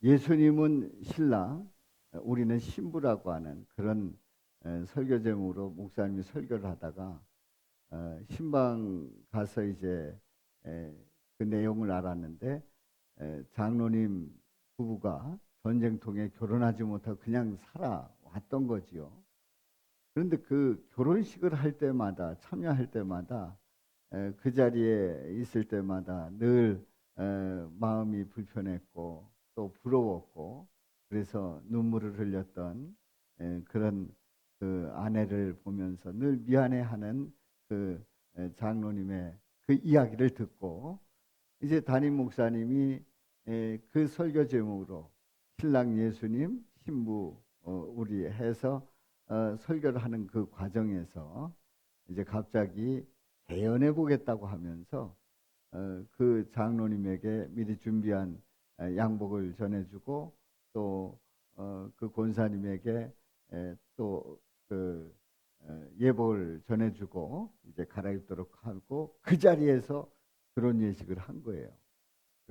예수님은 신랑, 우리는 신부라고 하는 그런 설교 제목으로 목사님이 설교를 하다가 신방 가서 이제 그 내용을 알았는데 장로님 부부가 전쟁통에 결혼하지 못하고 그냥 살아왔던 거지요. 그런데 그 결혼식을 할 때마다 참여할 때마다 그 자리에 있을 때마다 늘 마음이 불편했고 또 부러웠고 그래서 눈물을 흘렸던 그런 그 아내를 보면서 늘 미안해하는 그 장로님의 그 이야기를 듣고 이제 담임 목사님이 그 설교 제목으로 신랑 예수님 신부 우리 해서 설교를 하는 그 과정에서 이제 갑자기 대연해 보겠다고 하면서 그 장로님에게 미리 준비한 양복을 전해주고 또 그 권사님에게 또그 예복을 전해주고 이제 갈아입도록 하고 그 자리에서 그런 예식을 한 거예요.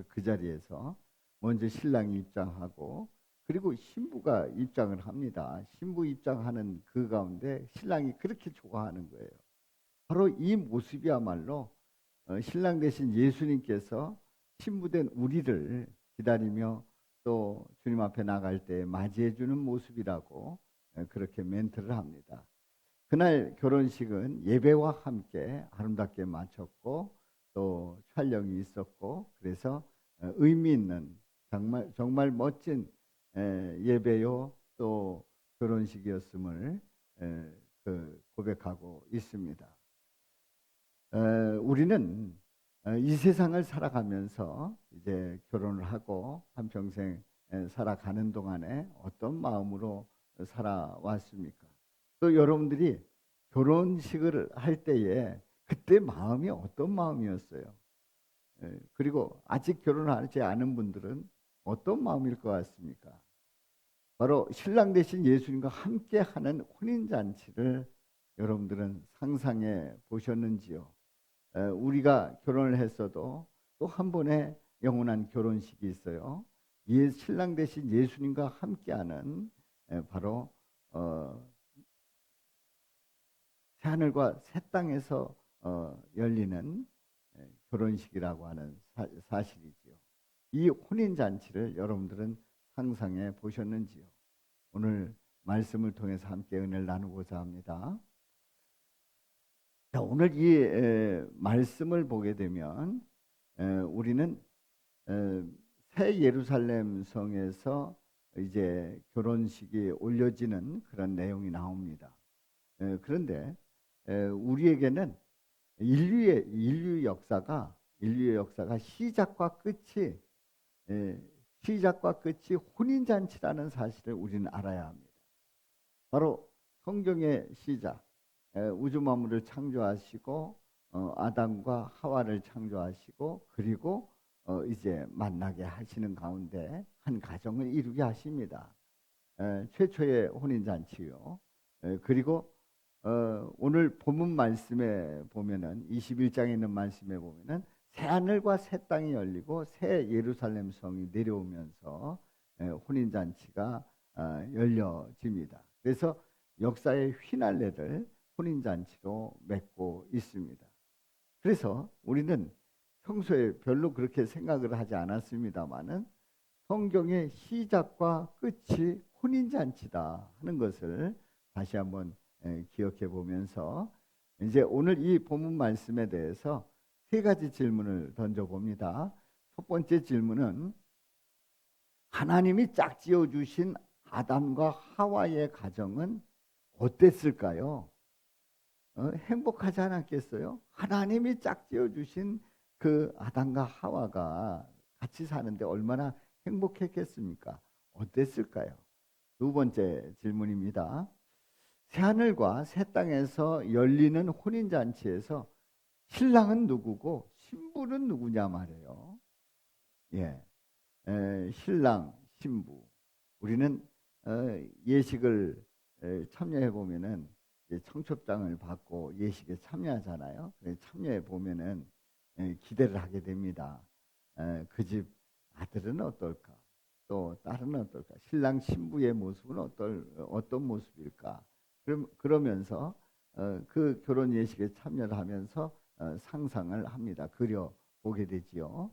그 자리에서 먼저 신랑이 입장하고 그리고 신부가 입장을 합니다. 신부 입장하는 그 가운데 신랑이 그렇게 좋아하는 거예요. 바로 이 모습이야말로 신랑 대신 예수님께서 신부된 우리를 기다리며 또 주님 앞에 나갈 때 맞이해 주는 모습이라고 그렇게 멘트를 합니다. 그날 결혼식은 예배와 함께 아름답게 마쳤고 또 촬영이 있었고 그래서 의미 있는 정말 멋진 예배요 또 결혼식이었음을 고백하고 있습니다. 우리는 이 세상을 살아가면서 이제 결혼을 하고 한평생 살아가는 동안에 어떤 마음으로 살아왔습니까? 또 여러분들이 결혼식을 할 때에 그때 마음이 어떤 마음이었어요? 그리고 아직 결혼하지 않은 분들은 어떤 마음일 것 같습니까? 바로 신랑 대신 예수님과 함께 하는 혼인잔치를 여러분들은 상상해 보셨는지요? 우리가 결혼을 했어도 또 한 번의 영원한 결혼식이 있어요. 신랑 대신 예수님과 함께하는 바로 새하늘과 새 땅에서 열리는 결혼식이라고 하는 사실이지요. 이 혼인잔치를 여러분들은 상상해 보셨는지요? 오늘 말씀을 통해서 함께 은혜를 나누고자 합니다. 자, 오늘 이 말씀을 보게 되면 우리는 새 예루살렘 성에서 이제 결혼식이 올려지는 그런 내용이 나옵니다. 그런데 우리에게는 인류의 역사가 시작과 끝이 혼인잔치라는 사실을 우리는 알아야 합니다. 바로 성경의 시작, 우주 만물을 창조하시고 아담과 하와를 창조하시고 그리고 이제 만나게 하시는 가운데 한 가정을 이루게 하십니다. 최초의 혼인잔치요. 그리고 오늘 본문 말씀에 보면은 21장에 있는 말씀에 보면은 새 하늘과 새 땅이 열리고 새 예루살렘 성이 내려오면서 혼인잔치가 열려집니다. 그래서 역사의 휘날레를 혼인잔치로 맺고 있습니다. 그래서 우리는 평소에 별로 그렇게 생각을 하지 않았습니다만은 성경의 시작과 끝이 혼인잔치다 하는 것을 다시 한번 기억해 보면서 이제 오늘 이 본문 말씀에 대해서 세 가지 질문을 던져봅니다. 첫 번째 질문은 하나님이 짝지어 주신 아담과 하와의 가정은 어땠을까요? 행복하지 않았겠어요? 하나님이 짝지어 주신 그 아담과 하와가 같이 사는데 얼마나 행복했겠습니까? 어땠을까요? 두 번째 질문입니다. 새하늘과 새 땅에서 열리는 혼인잔치에서 신랑은 누구고 신부는 누구냐 말이에요. 예, 신랑, 신부. 우리는 예식을 참여해 보면은 청첩장을 받고 예식에 참여하잖아요. 참여해 보면은 기대를 하게 됩니다. 그 집 아들은 어떨까? 또 딸은 어떨까? 신랑 신부의 모습은 어떤 모습일까? 그러면서 그 결혼 예식에 참여를 하면서 상상을 합니다. 그려 보게 되지요.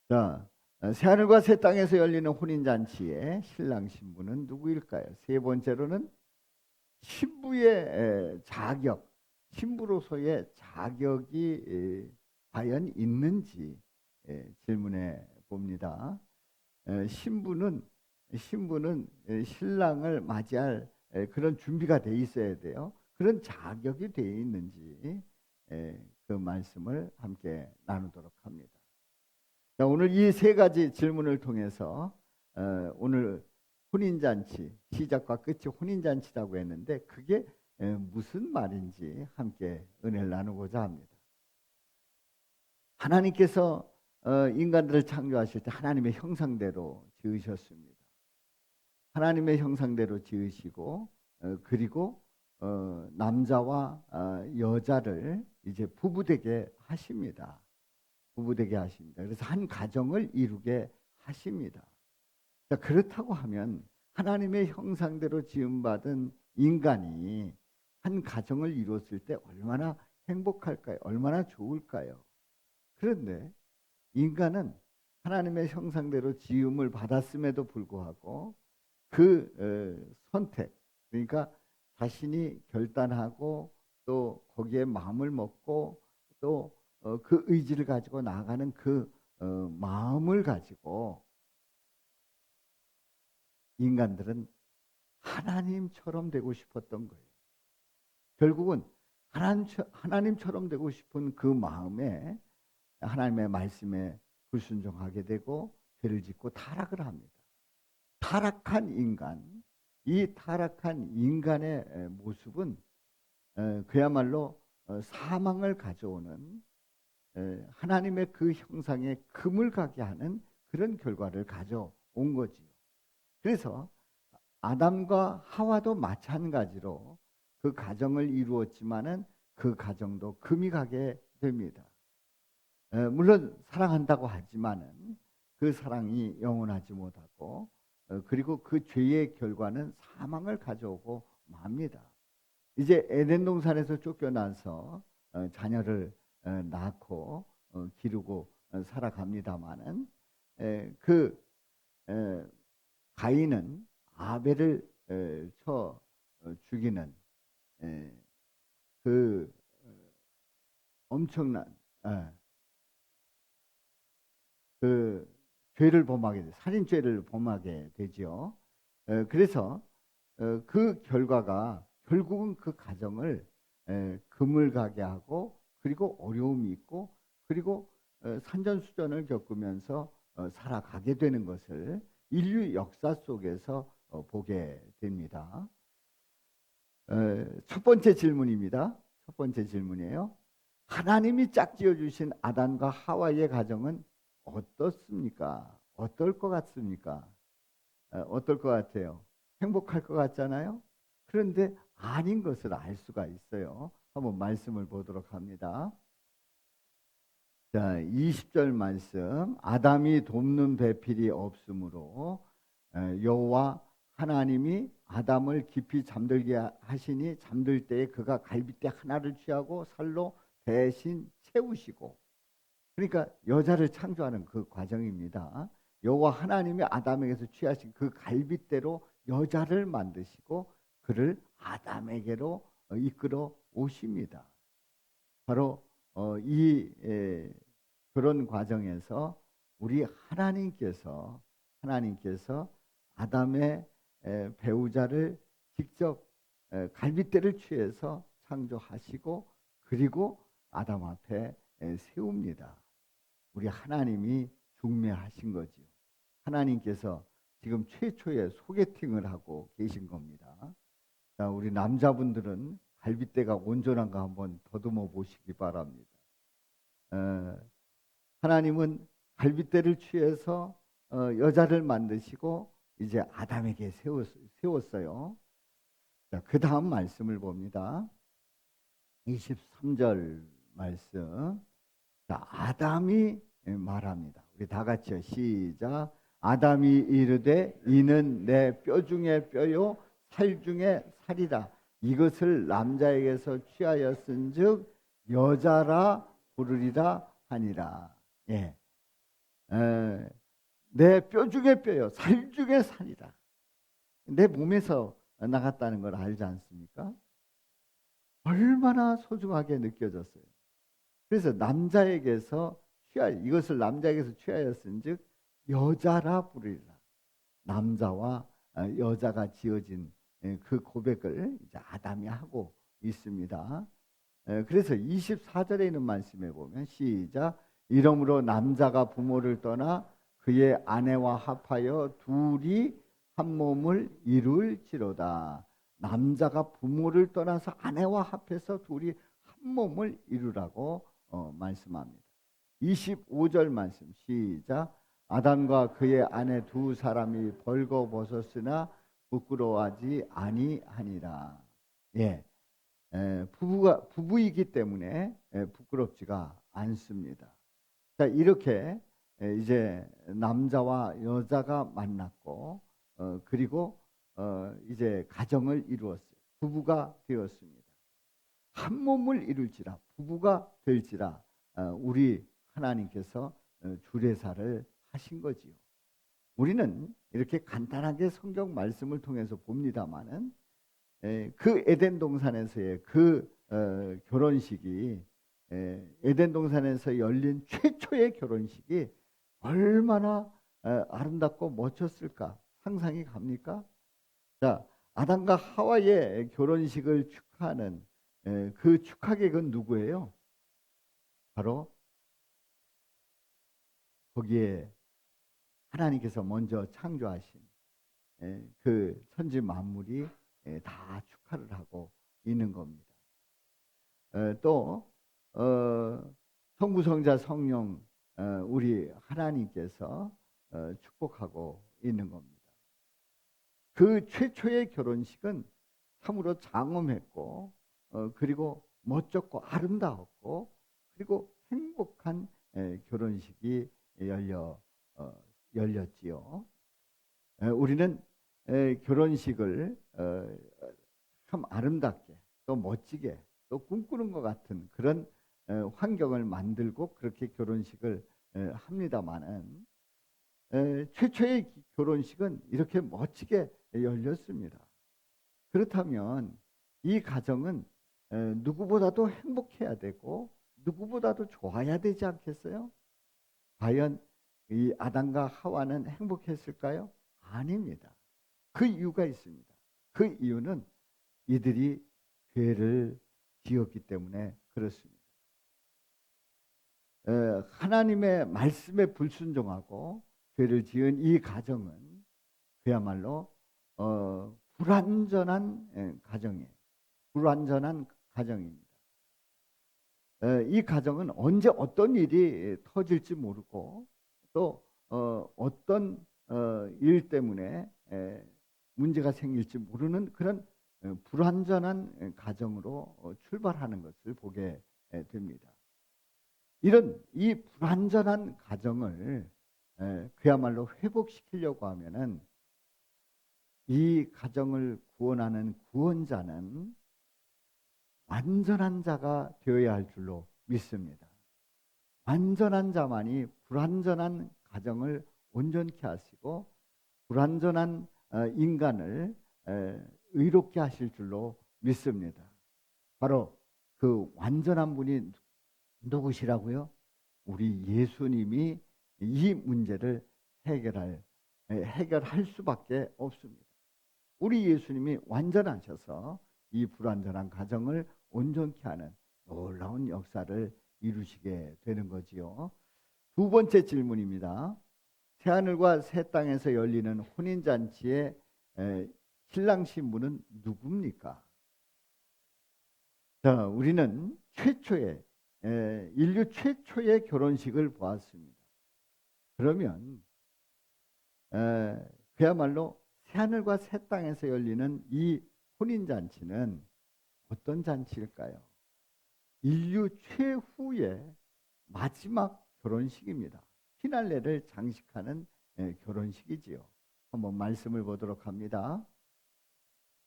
자, 새하늘과 새 땅에서 열리는 혼인잔치의 신랑 신부는 누구일까요? 세 번째로는 신부의 자격, 신부로서의 자격이 과연 있는지 질문해 봅니다. 신부는 신랑을 맞이할 그런 준비가 돼 있어야 돼요. 그런 자격이 돼 있는지 그 말씀을 함께 나누도록 합니다. 자, 오늘 이 세 가지 질문을 통해서 오늘 혼인잔치, 시작과 끝이 혼인잔치라고 했는데 그게 무슨 말인지 함께 은혜를 나누고자 합니다. 하나님께서 인간들을 창조하실 때 하나님의 형상대로 지으셨습니다. 하나님의 형상대로 지으시고 그리고 남자와 여자를 이제 부부되게 하십니다. 부부되게 하십니다. 그래서 한 가정을 이루게 하십니다. 자, 그렇다고 하면 하나님의 형상대로 지음받은 인간이 한 가정을 이루었을 때 얼마나 행복할까요? 얼마나 좋을까요? 그런데 인간은 하나님의 형상대로 지음을 받았음에도 불구하고 그 선택, 그러니까 자신이 결단하고 또 거기에 마음을 먹고 또 그 의지를 가지고 나아가는 그 마음을 가지고 인간들은 하나님처럼 되고 싶었던 거예요. 결국은 하나님처럼 되고 싶은 그 마음에 하나님의 말씀에 불순종하게 되고 죄를 짓고 타락을 합니다. 타락한 인간, 이 타락한 인간의 모습은 그야말로 사망을 가져오는 하나님의 그 형상에 금을 가게 하는 그런 결과를 가져온 거지요. 그래서 아담과 하와도 마찬가지로 그 가정을 이루었지만은 그 가정도 금이 가게 됩니다. 물론 사랑한다고 하지만은 그 사랑이 영원하지 못하고 그리고 그 죄의 결과는 사망을 가져오고 맙니다. 이제 에덴 동산에서 쫓겨나서 자녀를 낳고 기르고 살아갑니다마는 그 가인은 아벨을 쳐 죽이는 그 엄청난 그 죄를 범하게 돼, 살인죄를 범하게 되지요. 그래서 그 결과가 결국은 그 가정을 금을 가게 하고 그리고 어려움이 있고 그리고 산전수전을 겪으면서 살아가게 되는 것을 인류 역사 속에서 보게 됩니다. 첫 번째 질문입니다. 첫 번째 질문이에요. 하나님이 짝지어 주신 아담과 하와의 가정은 어떻습니까? 어떨 것 같습니까? 어떨 것 같아요? 행복할 것 같잖아요? 그런데 아닌 것을 알 수가 있어요. 한번 말씀을 보도록 합니다. 자, 20절 말씀. 아담이 돕는 배필이 없으므로 여호와 하나님이 아담을 깊이 잠들게 하시니 잠들 때에 그가 갈빗대 하나를 취하고 살로 대신 채우시고, 그러니까 여자를 창조하는 그 과정입니다. 여호와 하나님이 아담에게서 취하신 그 갈빗대로 여자를 만드시고 그를 아담에게로 이끌어 오십니다. 바로 이 그런 과정에서 우리 하나님께서 아담의 배우자를 직접 갈빗대를 취해서 창조하시고 그리고 아담 앞에 세웁니다. 우리 하나님이 중매하신 거지요. 하나님께서 지금 최초의 소개팅을 하고 계신 겁니다. 자, 우리 남자분들은 갈빗대가 온전한가 한번 더듬어 보시기 바랍니다. 하나님은 갈빗대를 취해서 여자를 만드시고 이제 아담에게 세웠어요. 자, 그 다음 말씀을 봅니다. 23절 말씀. 자, 아담이 말합니다. 우리 다 같이요. 시작. 아담이 이르되 이는 내 뼈 중에 뼈요 살 중에 살이다. 이것을 남자에게서 취하였은즉 여자라 부르리라 하니라. 예. 내 뼈 중에 뼈요 살 중에 살이다. 내 몸에서 나갔다는 걸 알지 않습니까? 얼마나 소중하게 느껴졌어요. 그래서 남자에게서 이것을 남자에게서 취하였은즉 여자라 부르리라. 남자와 여자가 지어진 그 고백을 이제 아담이 하고 있습니다. 그래서 24절에 있는 말씀에 보면 시작. 이러므로 남자가 부모를 떠나 그의 아내와 합하여 둘이 한 몸을 이룰지로다. 남자가 부모를 떠나서 아내와 합해서 둘이 한 몸을 이루라고 말씀합니다. 25절 말씀 시작. 아담과 그의 아내 두 사람이 벌거벗었으나 부끄러워하지 아니하니라. 예, 부부이기 때문에 부끄럽지가 않습니다. 자, 이렇게 이제 남자와 여자가 만났고 그리고 이제 가정을 이루었어요. 부부가 되었습니다. 한 몸을 이룰지라 부부가 될지라 우리 하나님께서 주례사를 하신 거지요. 우리는 이렇게 간단하게 성경 말씀을 통해서 봅니다마는 그 에덴 동산에서의 그 결혼식이 에덴 동산에서 열린 최초의 결혼식이 얼마나 아름답고 멋졌을까 상상이 갑니까? 자, 아담과 하와의 결혼식을 축하하는 그 축하객은 누구예요? 바로 거기에 하나님께서 먼저 창조하신 그 천지 만물이 다 축하를 하고 있는 겁니다. 또 성부성자 성령 우리 하나님께서 축복하고 있는 겁니다. 그 최초의 결혼식은 참으로 장엄했고 그리고 멋졌고 아름다웠고 그리고 행복한 결혼식이 열렸지요. 우리는 결혼식을 참 아름답게 또 멋지게 또 꿈꾸는 것 같은 그런 환경을 만들고 그렇게 결혼식을 합니다마는 최초의 결혼식은 이렇게 멋지게 열렸습니다. 그렇다면 이 가정은 누구보다도 행복해야 되고 누구보다도 좋아야 되지 않겠어요? 과연 이 아담과 하와는 행복했을까요? 아닙니다. 그 이유가 있습니다. 그 이유는 이들이 죄를 지었기 때문에 그렇습니다. 하나님의 말씀에 불순종하고 죄를 지은 이 가정은 그야말로 불완전한 가정이에요. 불완전한 가정입니다. 이 가정은 언제 어떤 일이 터질지 모르고 또 어떤 일 때문에 문제가 생길지 모르는 그런 불완전한 가정으로 출발하는 것을 보게 됩니다. 이런 이 불완전한 가정을 그야말로 회복시키려고 하면은 이 가정을 구원하는 구원자는 완전한 자가 되어야 할 줄로 믿습니다. 완전한 자만이 불완전한 가정을 온전케 하시고 불완전한 인간을 의롭게 하실 줄로 믿습니다. 바로 그 완전한 분이 누구시라고요? 우리 예수님이 이 문제를 해결할 수밖에 없습니다. 우리 예수님이 완전하셔서 이 불완전한 가정을 온전케 하는 놀라운 역사를 이루시게 되는 거지요. 두 번째 질문입니다. 새하늘과 새 땅에서 열리는 혼인잔치의 신랑 신부는 누굽니까? 자, 우리는 인류 최초의 결혼식을 보았습니다. 그러면 그야말로 새하늘과 새 땅에서 열리는 이 혼인잔치는 어떤 잔치일까요? 인류 최후의 마지막 결혼식입니다. 피날레를 장식하는 결혼식이지요. 한번 말씀을 보도록 합니다.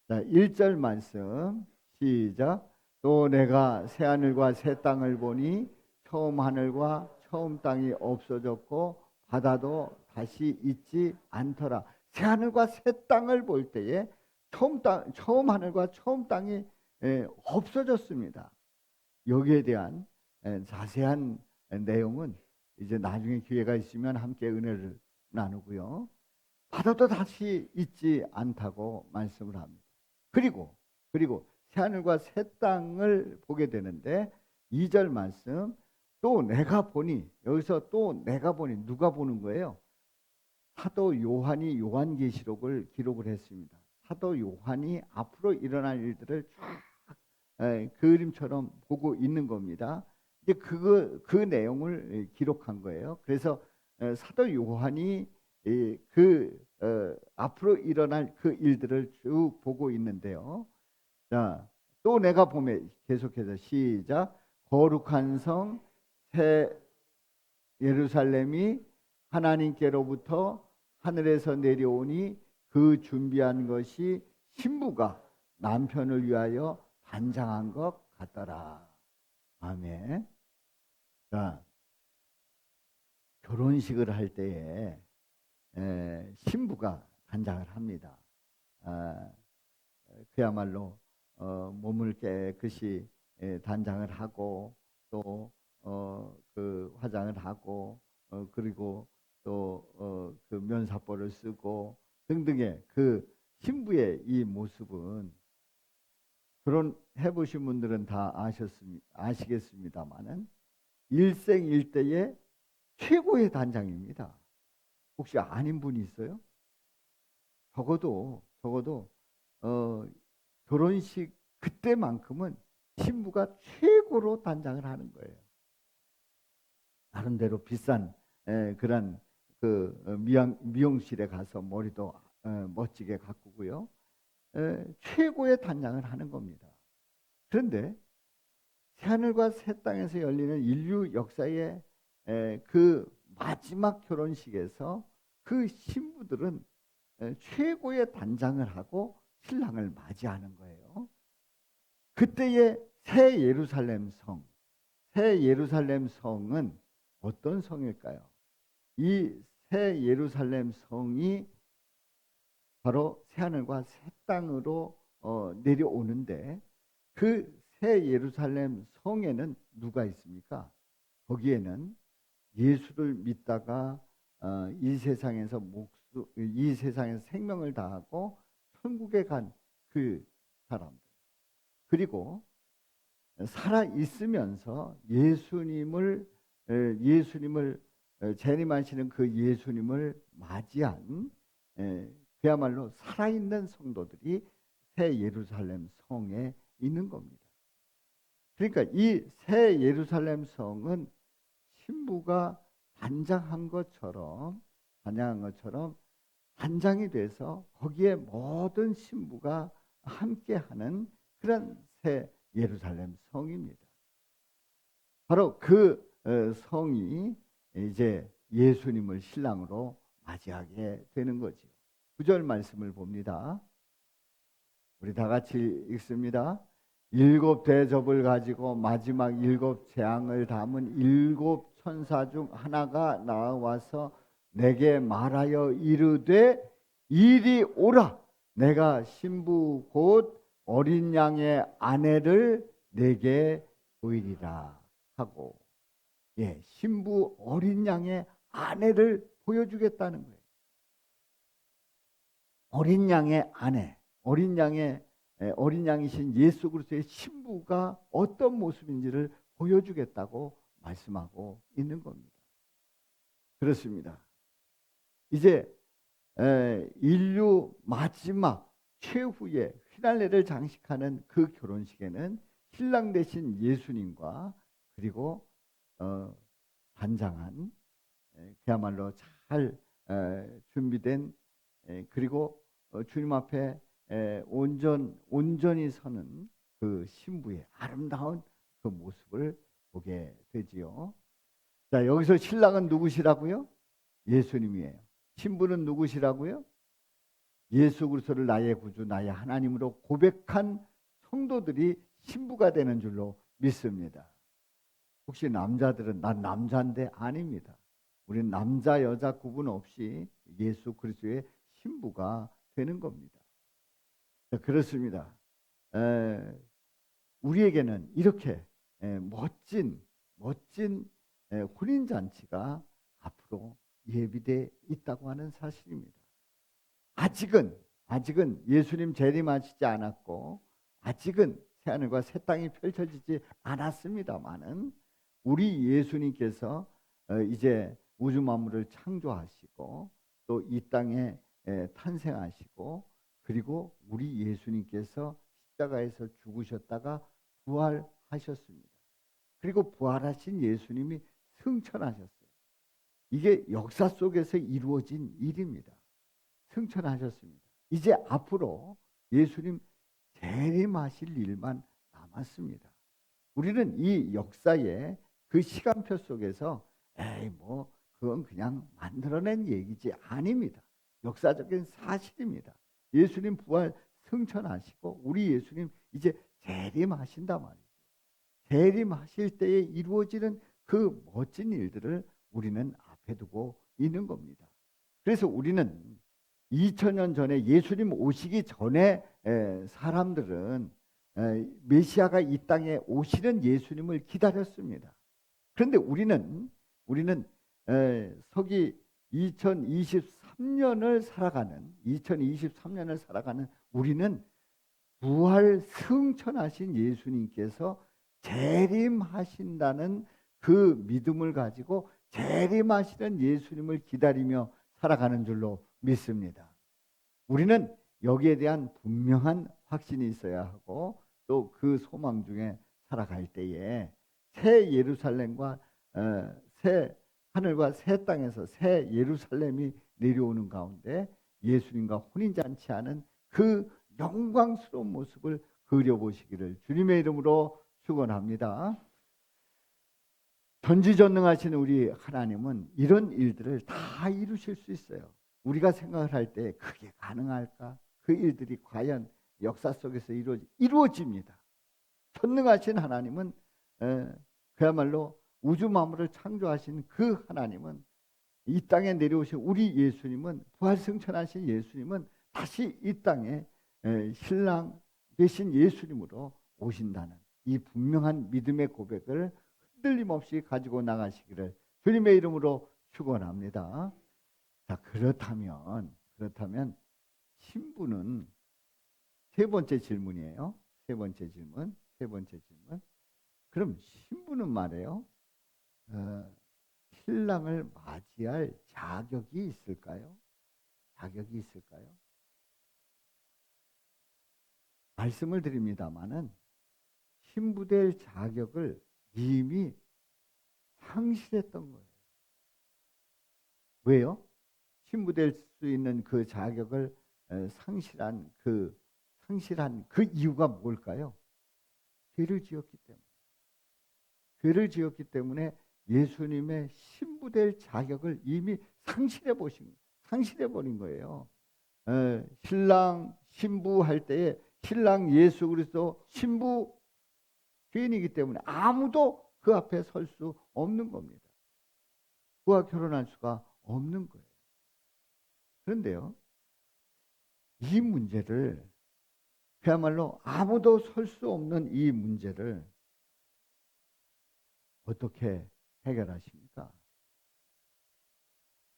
자, 1절 말씀 시작. 또 내가 새 하늘과 새 땅을 보니 처음 하늘과 처음 땅이 없어졌고 바다도 다시 있지 않더라. 새 하늘과 새 땅을 볼 때에 처음 하늘과 처음 땅이 없어졌습니다. 여기에 대한 자세한 내용은 이제 나중에 기회가 있으면 함께 은혜를 나누고요. 바다도 다시 있지 않다고 말씀을 합니다. 그리고 새하늘과 새 땅을 보게 되는데 2절 말씀 또 내가 보니, 여기서 또 내가 보니 누가 보는 거예요? 사도 요한이 요한계시록을 기록을 했습니다. 사도 요한이 앞으로 일어날 일들을 쫙 그림처럼 보고 있는 겁니다. 이제 그 내용을 기록한 거예요. 그래서 사도 요한이 앞으로 일어날 그 일들을 쭉 보고 있는데요. 자, 또 내가 보면 계속해서 시작. 거룩한 성 새 예루살렘이 하나님께로부터 하늘에서 내려오니 그 준비한 것이 신부가 남편을 위하여 단장한 것 같더라. 아멘. 자, 결혼식을 할 때에 신부가 단장을 합니다. 그야말로 몸을 깨끗이 단장을 하고 또 그 화장을 하고 그리고 또 그 면사포를 쓰고 등등의 그 신부의 이 모습은 결혼해 보신 분들은 다 아시겠습니다만은 일생일대의 최고의 단장입니다. 혹시 아닌 분이 있어요? 적어도 결혼식 그때만큼은 신부가 최고로 단장을 하는 거예요. 나름대로 비싼 그런 그 미용실에 가서 머리도 멋지게 가꾸고요. 최고의 단장을 하는 겁니다. 그런데 새하늘과 새 땅에서 열리는 인류 역사의 그 마지막 결혼식에서 그 신부들은 최고의 단장을 하고 신랑을 맞이하는 거예요. 그때의 새 예루살렘 성은 어떤 성일까요? 이 새 예루살렘 성이 바로 새하늘과 새 땅으로 내려오는데 그 새 예루살렘 성에는 누가 있습니까? 거기에는 예수를 믿다가 이 세상에서 생명을 다하고 천국에 간 그 사람들, 그리고 살아 있으면서 예수님을 재림하시는 그 예수님을 맞이한 그야말로 살아있는 성도들이 새 예루살렘 성에 있는 겁니다. 그러니까 이 새 예루살렘 성은 신부가 단장한 것처럼 단장이 돼서 거기에 모든 신부가 함께하는 그런 새 예루살렘 성입니다. 바로 그 성이 이제 예수님을 신랑으로 맞이하게 되는 거죠. 9절 말씀을 봅니다. 우리 다 같이 읽습니다. 7 대접을 가지고 마지막 7 재앙을 담은 7 천사 중 하나가 나와서 내게 말하여 이르되 이리 오라. 내가 신부 곧 어린 양의 아내를 내게 보이리라 하고, 신부 어린 양의 아내를 보여주겠다는 거예요. 어린 양의 아내, 어린 양이신 예수 그리스도의 신부가 어떤 모습인지를 보여주겠다고 말씀하고 있는 겁니다. 그렇습니다. 이제 인류 마지막 최후의 휘날레를 장식하는 그 결혼식에는 신랑 되신 예수님과 그리고 단장한 그야말로 잘 준비된 그리고 주님 앞에 온전히 서는 그 신부의 아름다운 그 모습을 보게 되지요. 자, 여기서 신랑은 누구시라고요? 예수님이에요. 신부는 누구시라고요? 예수 그리스도를 나의 구주, 나의 하나님으로 고백한 성도들이 신부가 되는 줄로 믿습니다. 혹시 남자들은 난 남자인데? 아닙니다. 우리는 남자 여자 구분 없이 예수 그리스도의 신부가 되는 겁니다. 그렇습니다. 우리에게는 이렇게 멋진 혼인잔치가 앞으로 예비되어 있다고 하는 사실입니다. 아직은 예수님 재림하시지 않았고 아직은 새하늘과 새 땅이 펼쳐지지 않았습니다만은 우리 예수님께서 이제 우주 만물을 창조하시고 또 이 땅에 탄생하시고 그리고 우리 예수님께서 십자가에서 죽으셨다가 부활하셨습니다. 그리고 부활하신 예수님이 승천하셨어요. 이게 역사 속에서 이루어진 일입니다. 승천하셨습니다. 이제 앞으로 예수님 재림하실 일만 남았습니다. 우리는 이 역사의 그 시간표 속에서 그건 그냥 만들어낸 얘기지 아닙니다. 역사적인 사실입니다. 예수님 부활 승천하시고 우리 예수님 이제 재림하신단 말이죠. 재림하실 때에 이루어지는 그 멋진 일들을 우리는 앞에 두고 있는 겁니다. 그래서 우리는 2000년 전에 예수님 오시기 전에 사람들은 메시아가 이 땅에 오시는 예수님을 기다렸습니다. 그런데 우리는 서기 2023년을 살아가는 우리는 부활 승천하신 예수님께서 재림하신다는 그 믿음을 가지고 재림하시는 예수님을 기다리며 살아가는 줄로 믿습니다. 우리는 여기에 대한 분명한 확신이 있어야 하고 또 그 소망 중에 살아갈 때에 새 예루살렘과 새 하늘과 새 땅에서 새 예루살렘이 내려오는 가운데 예수님과 혼인잔치하는 그 영광스러운 모습을 그려보시기를 주님의 이름으로 축원합니다. 전지전능하신 우리 하나님은 이런 일들을 다 이루실 수 있어요. 우리가 생각을 할 때 그게 가능할까? 그 일들이 과연 역사 속에서 이루어집니다. 전능하신 하나님은 그야말로 우주 만물을 창조하신 그 하나님은 이 땅에 내려오신 우리 예수님은 부활승천하신 예수님은 다시 이 땅에 신랑 되신 예수님으로 오신다는 이 분명한 믿음의 고백을 흔들림 없이 가지고 나가시기를 주님의 이름으로 축원합니다. 자, 그렇다면 신부는 세 번째 질문이에요. 세 번째 질문. 그럼 신부는 말이에요. 신랑을 맞이할 자격이 있을까요? 말씀을 드립니다마는 신부될 자격을 이미 상실했던 거예요. 왜요? 신부될 수 있는 그 자격을 상실한 그 이유가 뭘까요? 죄를 지었기 때문에 예수님의 신부될 자격을 이미 상실해버린 거예요. 신부 할 때에 신랑 예수 그리스도 신부 죄인이기 때문에 아무도 그 앞에 설 수 없는 겁니다. 그와 결혼할 수가 없는 거예요. 그런데요, 이 문제를 그야말로 아무도 설 수 없는 이 문제를 어떻게 해결하십니까?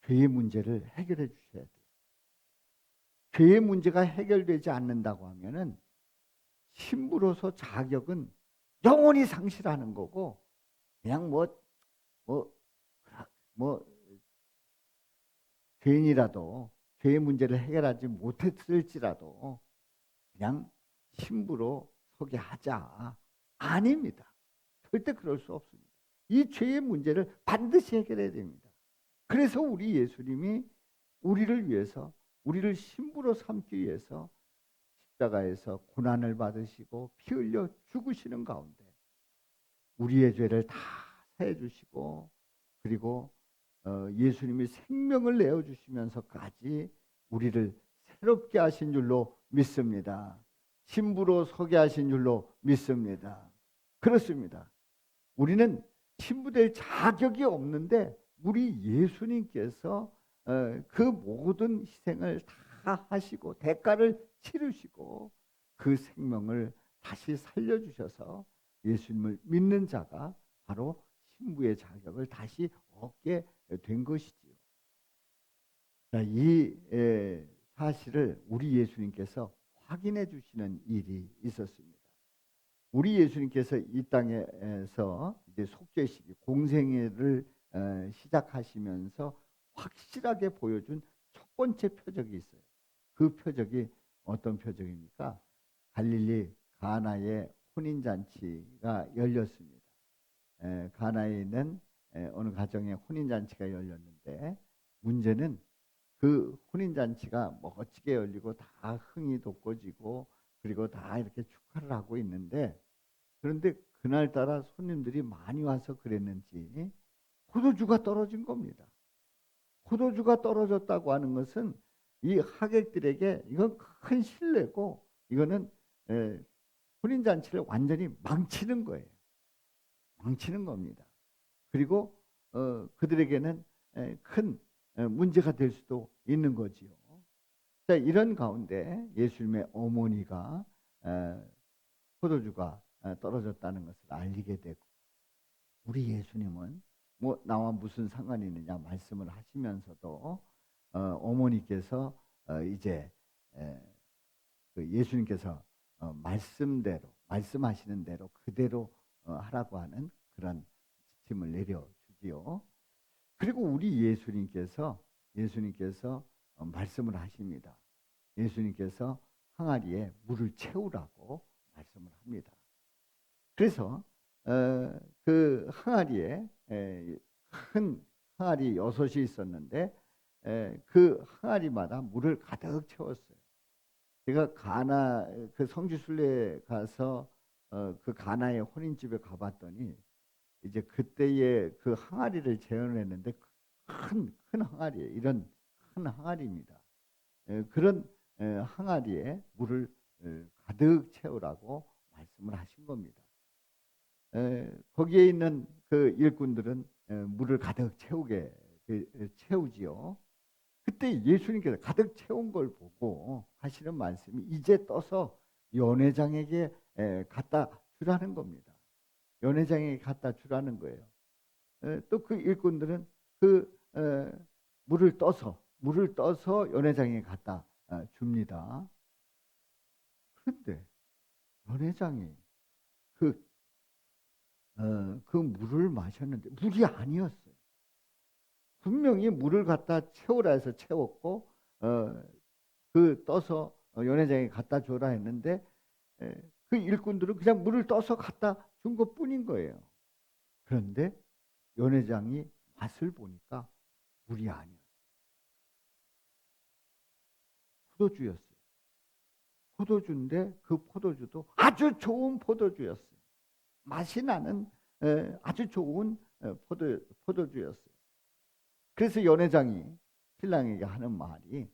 죄의 문제를 해결해 주셔야 돼요. 죄의 문제가 해결되지 않는다고 하면은 신부로서 자격은 영원히 상실하는 거고 그냥 죄인이라도 죄의 문제를 해결하지 못했을지라도 그냥 신부로 서게 하자. 아닙니다. 절대 그럴 수 없습니다. 이 죄의 문제를 반드시 해결해야 됩니다. 그래서 우리 예수님이 우리를 위해서 우리를 신부로 삼기 위해서 십자가에서 고난을 받으시고 피 흘려 죽으시는 가운데 우리의 죄를 다 사해 주시고 그리고 예수님이 생명을 내어 주시면서까지 우리를 새롭게 하신 줄로 믿습니다. 신부로 서게 하신 줄로 믿습니다. 그렇습니다. 우리는 신부될 자격이 없는데 우리 예수님께서 그 모든 희생을 다 하시고 대가를 치르시고 그 생명을 다시 살려주셔서 예수님을 믿는 자가 바로 신부의 자격을 다시 얻게 된 것이지요. 이 사실을 우리 예수님께서 확인해 주시는 일이 있었습니다. 우리 예수님께서 이 땅에서 이제 속죄시기 공생애를 시작하시면서 확실하게 보여준 첫 번째 표적이 있어요. 그 표적이 어떤 표적입니까? 갈릴리 가나의 혼인잔치가 열렸습니다. 가나에 있는 어느 가정의 혼인잔치가 열렸는데 문제는 그 혼인잔치가 멋지게 열리고 다 흥이 돋궈지고 그리고 다 이렇게 축하를 하고 있는데 그런데 그날따라 손님들이 많이 와서 그랬는지 포도주가 떨어진 겁니다. 포도주가 떨어졌다고 하는 것은 이 하객들에게 이건 큰 신뢰고 이거는 혼인잔치를 완전히 망치는 거예요. 망치는 겁니다. 그리고 그들에게는 큰 문제가 될 수도 있는 거지요. 자, 이런 가운데 예수님의 어머니가 포도주가 떨어졌다는 것을 알리게 되고 우리 예수님은 뭐 나와 무슨 상관이 있느냐 말씀을 하시면서도 어머니께서 이제 그 예수님께서 말씀대로 말씀하시는 대로 그대로 하라고 하는 그런 지침을 내려주지요. 그리고 우리 예수님께서 말씀을 하십니다. 예수님께서 항아리에 물을 채우라고 말씀을 합니다. 그래서 그 항아리에 큰 항아리 6이 있었는데 그 항아리마다 물을 가득 채웠어요. 제가 가나 그 성지순례에 가서 그 가나의 혼인집에 가봤더니 이제 그때의 그 항아리를 재현했는데 큰 항아리에 이런 큰 항아리입니다. 그런 항아리에 물을 가득 채우라고 말씀을 하신 겁니다. 거기에 있는 그 일꾼들은 물을 가득 채우지요. 그때 예수님께서 가득 채운 걸 보고 하시는 말씀이 이제 떠서 연회장에게 갖다 주라는 겁니다. 연회장에게 갖다 주라는 거예요. 또 그 일꾼들은 그 물을 떠서 연회장에 갖다 줍니다. 그런데 연회장이 그 물을 마셨는데 물이 아니었어요. 분명히 물을 갖다 채우라 해서 채웠고 그 떠서 연회장에 갖다 줘라 했는데 그 일꾼들은 그냥 물을 떠서 갖다 준 것뿐인 거예요. 그런데 연회장이 맛을 보니까 물이 아니었어요. 포도주였어요. 포도주인데 그 포도주도 아주 좋은 포도주였어요. 맛이 나는 아주 좋은 포도주였어요. 그래서 연회장이 신랑에게 하는 말이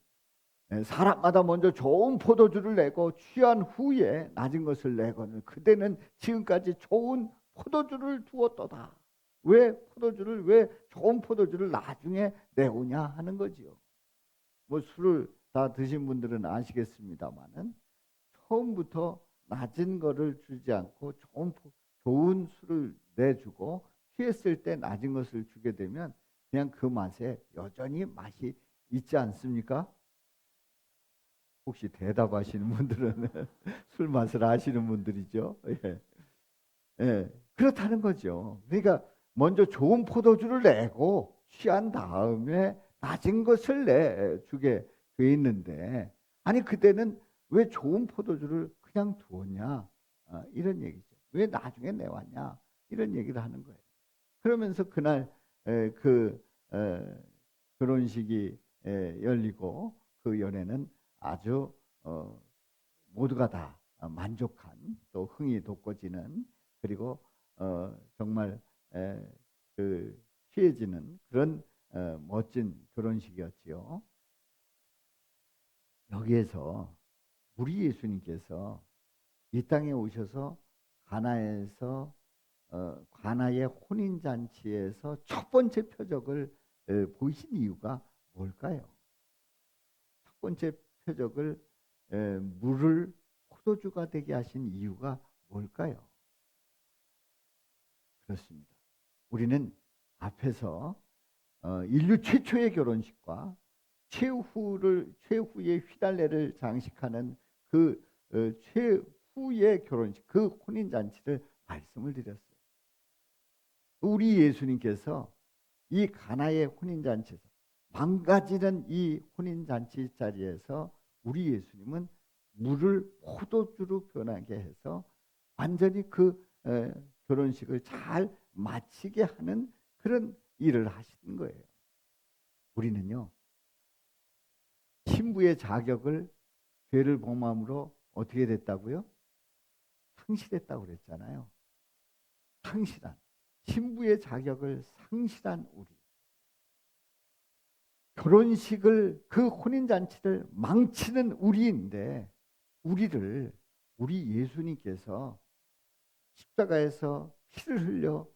사람마다 먼저 좋은 포도주를 내고 취한 후에 낮은 것을 내거늘 그대는 지금까지 좋은 포도주를 두었도다. 왜 좋은 포도주를 나중에 내오냐 하는 거지요. 뭐 술을 다 드신 분들은 아시겠습니다만은 처음부터 낮은 거를 주지 않고 좋은 술을 내주고 취했을 때 낮은 것을 주게 되면 그냥 그 맛에 여전히 맛이 있지 않습니까? 혹시 대답하시는 분들은 술 맛을 아시는 분들이죠. 예. 예. 그렇다는 거죠. 그러니까 먼저 좋은 포도주를 내고 취한 다음에 낮은 것을 내주게 돼 있는데 아니 그때는 왜 좋은 포도주를 그냥 두었냐 이런 얘기죠. 왜 나중에 내왔냐 이런 얘기를 하는 거예요. 그러면서 그날 그 결혼식이 열리고 그 연애는 아주 모두가 다 만족한 또 흥이 돋궈지는 그리고 정말 그 취해지는 그런 멋진 결혼식이었지요. 여기에서 우리 예수님께서 이 땅에 오셔서 가나에서 가나의 혼인 잔치에서 첫 번째 표적을 보이신 이유가 뭘까요? 첫 번째 표적을 물을 포도주가 되게 하신 이유가 뭘까요? 그렇습니다. 우리는 앞에서 인류 최초의 결혼식과 최후의 휘달래를 장식하는 그 최후의 결혼식, 그 혼인 잔치를 말씀을 드렸어요. 우리 예수님께서 이 가나의 혼인 잔치에서 망가지는 이 혼인 잔치 자리에서 우리 예수님은 물을 포도주로 변하게 해서 완전히 그 결혼식을 잘 마치게 하는 그런 일을 하시는 거예요. 우리는요, 신부의 자격을 죄를 범함으로 어떻게 됐다고요? 상실했다고 그랬잖아요. 상실한, 신부의 자격을 상실한 우리. 결혼식을, 그 혼인잔치를 망치는 우리인데, 우리 예수님께서 십자가에서 피를 흘려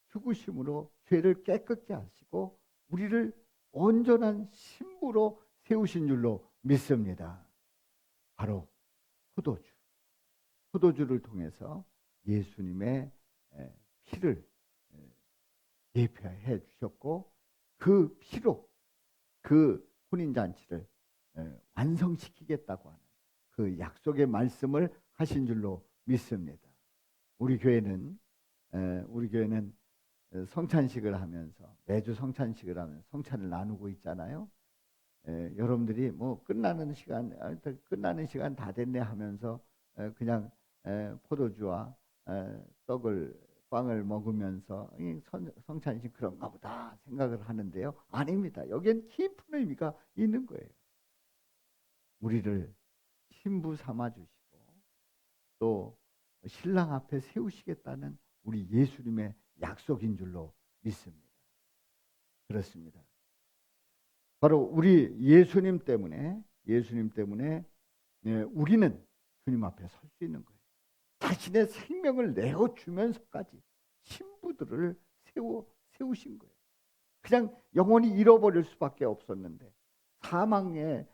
죽으심으로 죄를 깨끗게 하시고 우리를 온전한 신부로 세우신 줄로 믿습니다. 바로 포도주를 통해서 예수님의 피를 예표해 주셨고 그 피로 그 혼인잔치를 완성시키겠다고 하는 그 약속의 말씀을 하신 줄로 믿습니다. 우리 교회는 성찬식을 하면서 매주 성찬식을 하면서 성찬을 나누고 있잖아요. 여러분들이 뭐 끝나는 시간 다 됐네 하면서 그냥 포도주와 빵을 먹으면서 성찬식 그런가 보다 생각을 하는데요. 아닙니다. 여기엔 깊은 의미가 있는 거예요. 우리를 신부 삼아 주시고 또 신랑 앞에 세우시겠다는 우리 예수님의 약속인 줄로 믿습니다. 그렇습니다. 바로 우리 예수님 때문에 우리는 주님 앞에 설 수 있는 거예요. 자신의 생명을 내어주면서까지 신부들을 세우신 거예요. 그냥 영원히 잃어버릴 수밖에 없었는데 사망의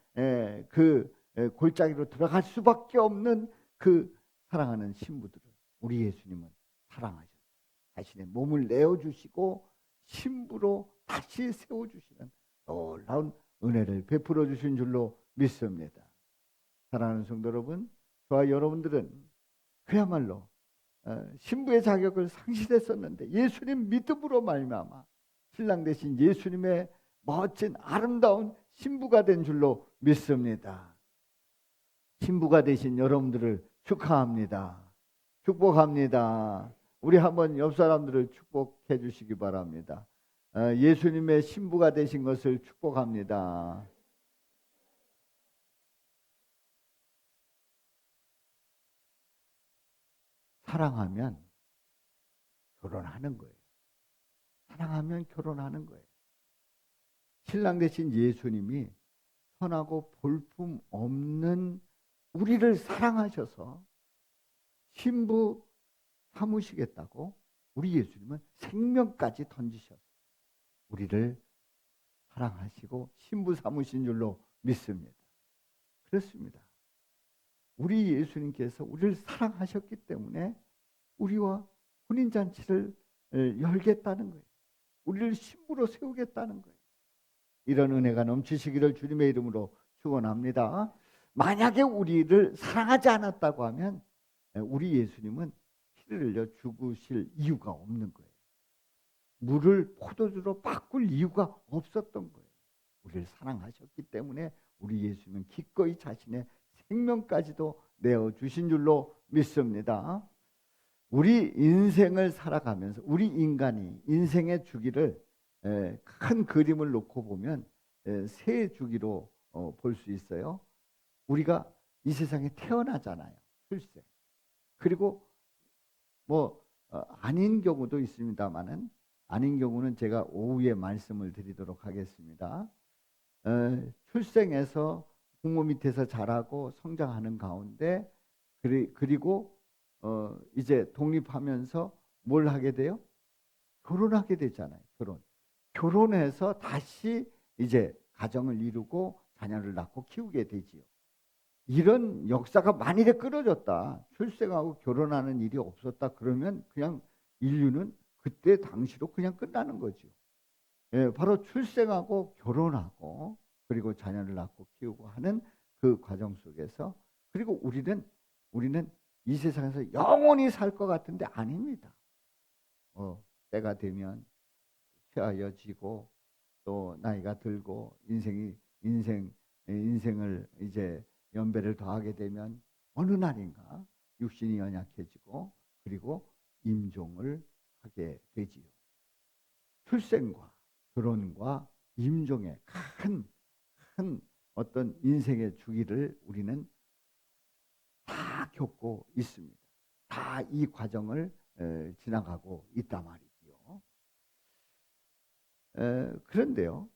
그 골짜기로 들어갈 수밖에 없는 그 사랑하는 신부들을 우리 예수님은 사랑하셨어요. 자신의 몸을 내어주시고 신부로 다시 세워주시는 놀라운 은혜를 베풀어 주신 줄로 믿습니다. 사랑하는 성도 여러분, 저와 여러분들은 그야말로 신부의 자격을 상실했었는데 예수님 믿음으로 말미암아 신랑 되신 예수님의 멋진 아름다운 신부가 된 줄로 믿습니다. 신부가 되신 여러분들을 축하합니다. 축복합니다. 우리 한번 옆 사람들을 축복해 주시기 바랍니다. 예수님의 신부가 되신 것을 축복합니다. 사랑하면 결혼하는 거예요. 사랑하면 결혼하는 거예요. 신랑 되신 예수님이 선하고 볼품 없는 우리를 사랑하셔서 신부 삼으시겠다고 우리 예수님은 생명까지 던지셔서 우리를 사랑하시고 신부 삼으신 줄로 믿습니다. 그렇습니다. 우리 예수님께서 우리를 사랑하셨기 때문에 우리와 혼인잔치를 열겠다는 거예요. 우리를 신부로 세우겠다는 거예요. 이런 은혜가 넘치시기를 주님의 이름으로 축원합니다. 만약에 우리를 사랑하지 않았다고 하면 우리 예수님은 피를 흘려 죽으실 이유가 없는 거예요. 물을 포도주로 바꿀 이유가 없었던 거예요. 우리를 사랑하셨기 때문에 우리 예수님은 기꺼이 자신의 생명까지도 내어주신 줄로 믿습니다. 우리 인생을 살아가면서 우리 인간이 인생의 주기를 큰 그림을 놓고 보면 세 주기로 볼 수 있어요. 우리가 이 세상에 태어나잖아요. 출생. 그리고 뭐 아닌 경우도 있습니다만은 아닌 경우는 제가 오후에 말씀을 드리도록 하겠습니다. 출생해서 부모 밑에서 자라고 성장하는 가운데 그리고 이제 독립하면서 뭘 하게 돼요? 결혼하게 되잖아요. 결혼해서 다시 이제 가정을 이루고 자녀를 낳고 키우게 되지요. 이런 역사가 만일에 끊어졌다, 출생하고 결혼하는 일이 없었다 그러면 그냥 인류는 그때 당시로 그냥 끝나는 거죠. 예, 바로 출생하고 결혼하고 그리고 자녀를 낳고 키우고 하는 그 과정 속에서, 그리고 우리는 이 세상에서 영원히 살 것 같은데 아닙니다. 때가 되면 쇠하여지고 또 나이가 들고 인생을 이제 연배를 더하게 되면 어느 날인가 육신이 연약해지고 그리고 임종을 하게 되지요. 출생과 결혼과 임종의 큰 어떤 인생의 주기를 우리는 다 겪고 있습니다. 다 이 과정을 지나가고 있단 말이지요. 그런데요,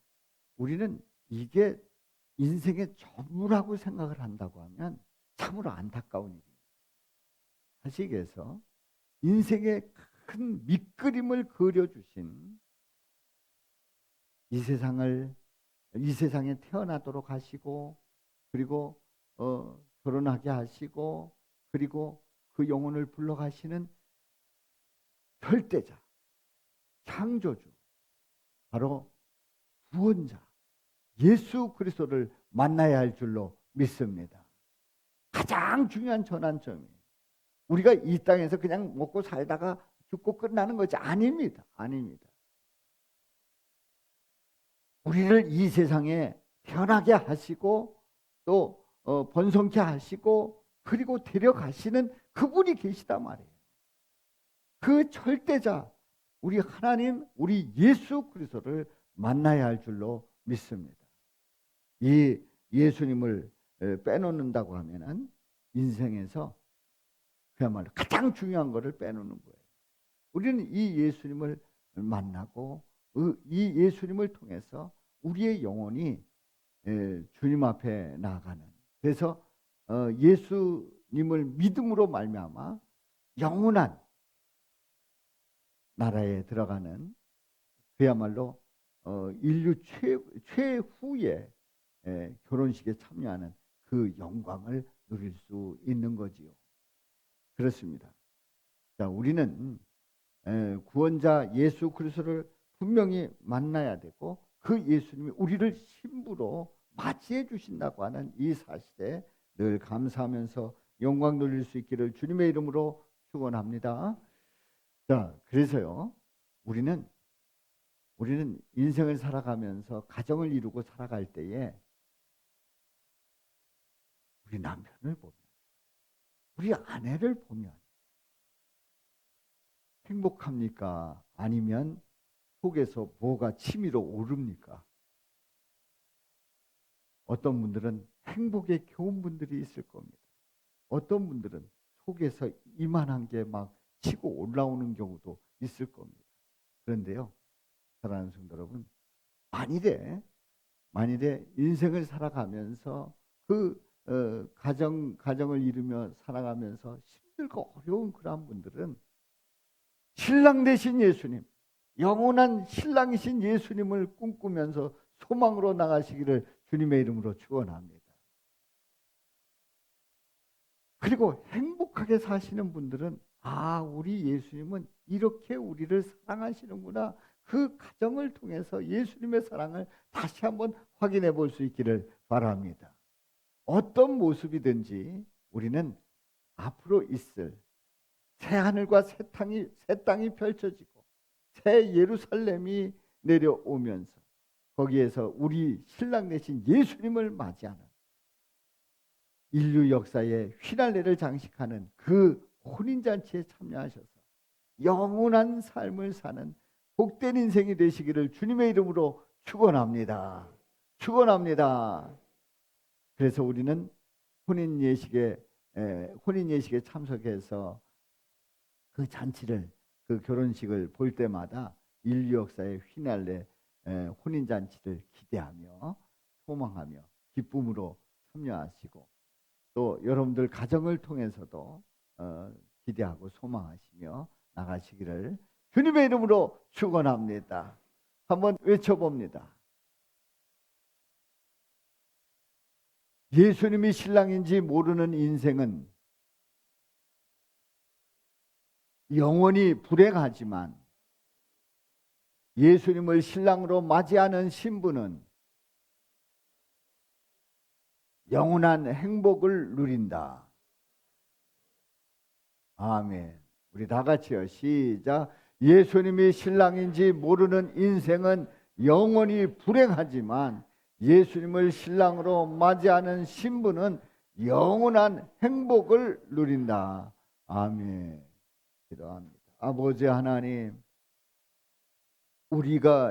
우리는 이게 인생의 전부라고 생각을 한다고 하면 참으로 안타까운 일입니다. 하시기에서 인생의 큰 밑그림을 그려주신 이 세상에 태어나도록 하시고 그리고 결혼하게 하시고 그리고 그 영혼을 불러가시는 절대자, 창조주, 바로 구원자 예수 그리스도를 만나야 할 줄로 믿습니다. 가장 중요한 전환점이에요. 우리가 이 땅에서 그냥 먹고 살다가 죽고 끝나는 것이 아닙니다. 우리를 이 세상에 태어나게 하시고 또 번성케 하시고 그리고 데려가시는 그분이 계시단 말이에요. 그 절대자 우리 하나님, 우리 예수 그리스도를 만나야 할 줄로 믿습니다. 이 예수님을 빼놓는다고 하면은 인생에서 그야말로 가장 중요한 것을 빼놓는 거예요. 우리는 이 예수님을 만나고 이 예수님을 통해서 우리의 영혼이 주님 앞에 나아가는, 그래서 예수님을 믿음으로 말미암아 영원한 나라에 들어가는 그야말로 인류 최후의 결혼식에 참여하는 그 영광을 누릴 수 있는 거지요. 그렇습니다. 자, 우리는 구원자 예수 그리스도를 분명히 만나야 되고 그 예수님이 우리를 신부로 맞이해 주신다고 하는 이 사실에 늘 감사하면서 영광 돌릴 수 있기를 주님의 이름으로 축원합니다. 자, 그래서요, 우리는 인생을 살아가면서 가정을 이루고 살아갈 때에 우리 남편을 보면, 우리 아내를 보면 행복합니까? 아니면 속에서 뭐가 치밀어 오릅니까? 어떤 분들은 행복에 겨운 분들이 있을 겁니다. 어떤 분들은 속에서 이만한 게 막 치고 올라오는 경우도 있을 겁니다. 그런데요, 사랑하는 성도 여러분, 만일에 인생을 살아가면서 그 가정을 이루며 살아가면서 힘들고 어려운 그러한 분들은 신랑 되신 예수님, 영원한 신랑이신 예수님을 꿈꾸면서 소망으로 나가시기를 주님의 이름으로 축원합니다. 그리고 행복하게 사시는 분들은 우리 예수님은 이렇게 우리를 사랑하시는구나. 그 가정을 통해서 예수님의 사랑을 다시 한번 확인해 볼 수 있기를 바랍니다. 어떤 모습이든지 우리는 앞으로 있을 새 하늘과 새 땅이 펼쳐지고 새 예루살렘이 내려오면서 거기에서 우리 신랑 되신 예수님을 맞이하는 인류 역사의 휘날레를 장식하는 그 혼인잔치에 참여하셔서 영원한 삶을 사는 복된 인생이 되시기를 주님의 이름으로 축원합니다. 그래서 우리는 혼인 예식에 참석해서 그 잔치를, 그 결혼식을 볼 때마다 인류 역사의 휘날레 혼인잔치를 기대하며 소망하며 기쁨으로 참여하시고 또 여러분들 가정을 통해서도 기대하고 소망하시며 나가시기를 주님의 이름으로 축원합니다. 한번 외쳐봅니다. 예수님이 신랑인지 모르는 인생은 영원히 불행하지만 예수님을 신랑으로 맞이하는 신부는 영원한 행복을 누린다. 아멘. 우리 다 같이요. 시작. 예수님이 신랑인지 모르는 인생은 영원히 불행하지만 예수님을 신랑으로 맞이하는 신부는 영원한 행복을 누린다. 아멘. 기도합니다. 아버지 하나님, 우리가